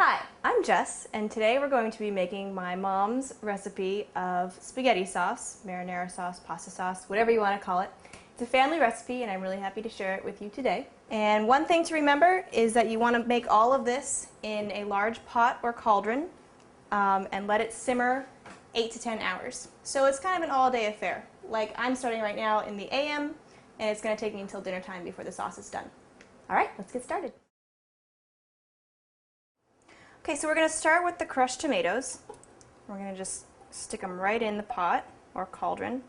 Hi, I'm Jess, and today we're going to be making my mom's recipe of spaghetti sauce, marinara sauce, pasta sauce, whatever you want to call it. It's a family recipe, and I'm really happy to share it with you today. And one thing to remember is that you want to make all of this in a large pot or cauldron and let it simmer 8 to 10 hours. So it's kind of an all-day affair. Like I'm starting right now in the AM, and it's going to take me until dinner time before the sauce is done. All right, let's get started. Okay, so we're going to start with the crushed tomatoes. We're going to just stick them right in the pot or cauldron.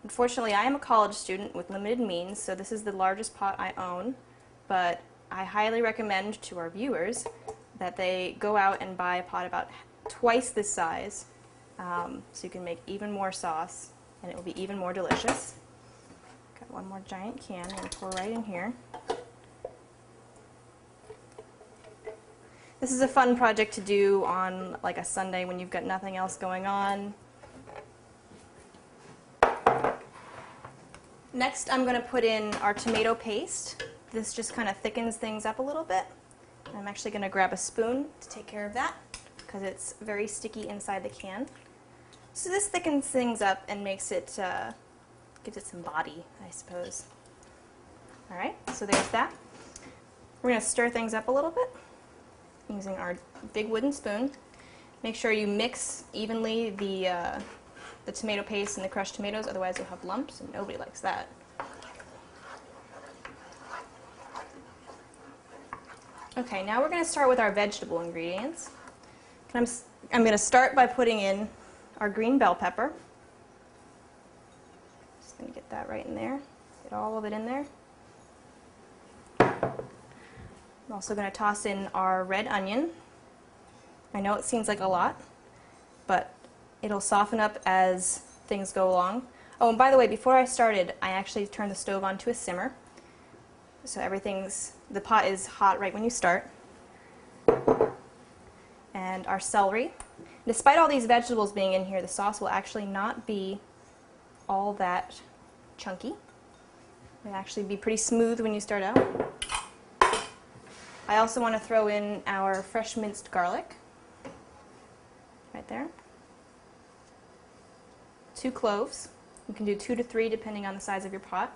Unfortunately, I am a college student with limited means, so this is the largest pot I own, but I highly recommend to our viewers that they go out and buy a pot about twice this size so you can make even more sauce and it will be even more delicious. Got one more giant can I'm going to pour right in here. This is a fun project to do on like a Sunday when you've got nothing else going on. Next, I'm going to put in our tomato paste. This just kind of thickens things up a little bit. I'm actually going to grab a spoon to take care of that because it's very sticky inside the can. So this thickens things up and makes it, gives it some body, I suppose. All right, so there's that. We're going to stir things up a little bit using our big wooden spoon. Make sure you mix evenly the tomato paste and the crushed tomatoes, otherwise you'll have lumps, and nobody likes that. Okay, now we're going to start with our vegetable ingredients. I'm going to start by putting in our green bell pepper. Just going to get that right in there. Get all of it in there. I'm also going to toss in our red onion. I know it seems like a lot, but it'll soften up as things go along. Oh, and by the way, before I started, I actually turned the stove on to a simmer. So the pot is hot right when you start. And our celery. Despite all these vegetables being in here, the sauce will actually not be all that chunky. It'll actually be pretty smooth when you start out. I also want to throw in our fresh minced garlic, right there. 2 cloves. You can do 2 to 3 depending on the size of your pot.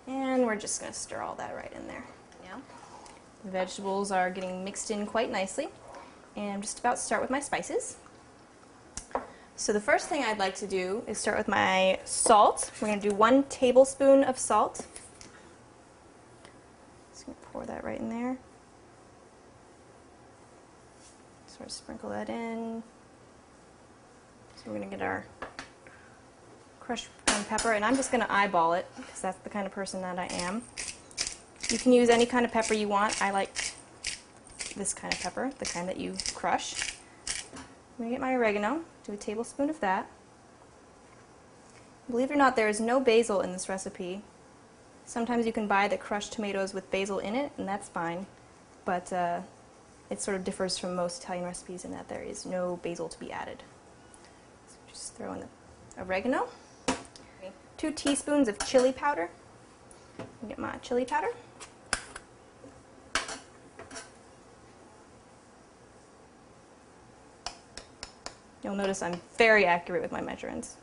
And we're just going to stir all that right in there. Now, the vegetables are getting mixed in quite nicely, and I'm just about to start with my spices. So the first thing I'd like to do is start with my salt. We're going to do 1 tablespoon of salt. Pour that right in there. Sort of sprinkle that in. So we're going to get our crushed pepper, and I'm just going to eyeball it because that's the kind of person that I am. You can use any kind of pepper you want. I like this kind of pepper, the kind that you crush. I'm going to get my oregano, do a tablespoon of that. Believe it or not, there is no basil in this recipe. Sometimes you can buy the crushed tomatoes with basil in it, and that's fine, but it sort of differs from most Italian recipes in that there is no basil to be added. So just throw in the oregano, 2 teaspoons of chili powder. Get my chili powder. You'll notice I'm very accurate with my measurements.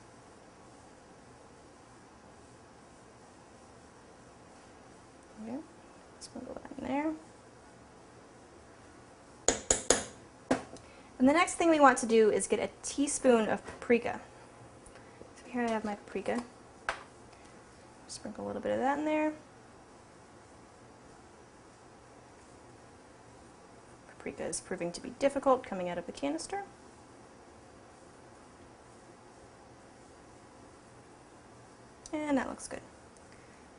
Sprinkle that in there. And the next thing we want to do is get a teaspoon of paprika. So here I have my paprika. Sprinkle a little bit of that in there. Paprika is proving to be difficult coming out of the canister. And that looks good.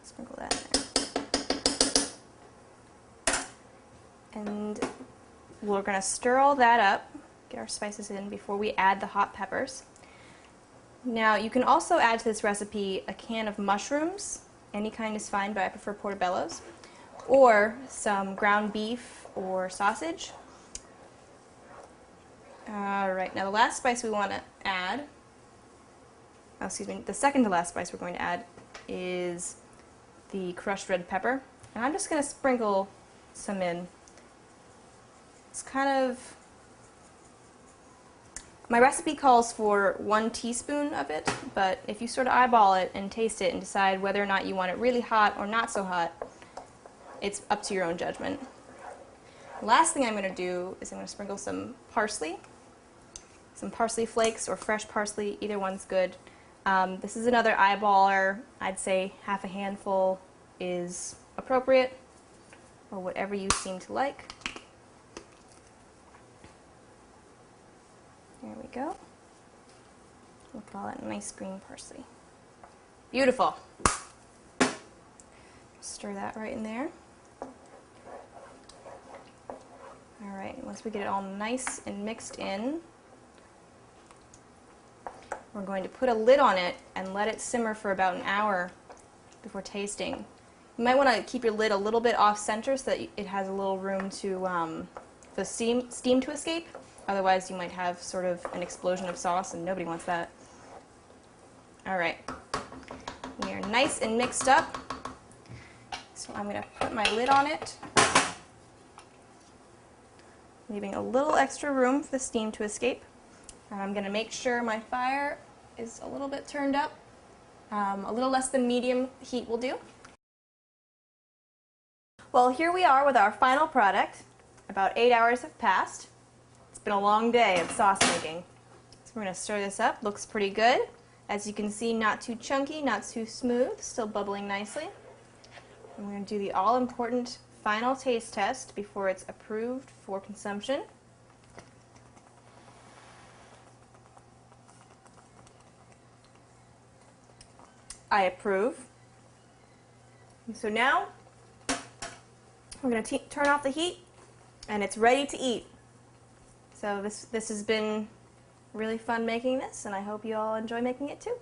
Sprinkle that in there. And we're going to stir all that up, get our spices in before we add the hot peppers. Now you can also add to this recipe a can of mushrooms. Any kind is fine, but I prefer portobellos. Or some ground beef or sausage. Alright, now the last spice we want to add, the second to last spice we're going to add is the crushed red pepper. And I'm just going to sprinkle some in It's kind of, my recipe calls for 1 teaspoon of it, but if you sort of eyeball it and taste it and decide whether or not you want it really hot or not so hot, it's up to your own judgment. Last thing I'm going to do is I'm going to sprinkle some parsley flakes or fresh parsley, either one's good. This is another eyeballer. I'd say half a handful is appropriate, or whatever you seem to like. There we go. We'll call that nice green parsley. Beautiful. Stir that right in there. All right, once we get it all nice and mixed in, we're going to put a lid on it and let it simmer for about an hour before tasting. You might want to keep your lid a little bit off center so that it has a little room to the steam to escape. Otherwise, you might have sort of an explosion of sauce, and nobody wants that. All right, we are nice and mixed up. So I'm going to put my lid on it, leaving a little extra room for the steam to escape. And I'm going to make sure my fire is a little bit turned up. A little less than medium heat will do. Well, here we are with our final product. About 8 hours have passed. It's been a long day of sauce making. So we're going to stir this up. Looks pretty good. As you can see, not too chunky, not too smooth, still bubbling nicely. And we're going to do the all-important final taste test before it's approved for consumption. I approve. And so now we're going to turn off the heat, and it's ready to eat. So this has been really fun making this, and I hope you all enjoy making it too.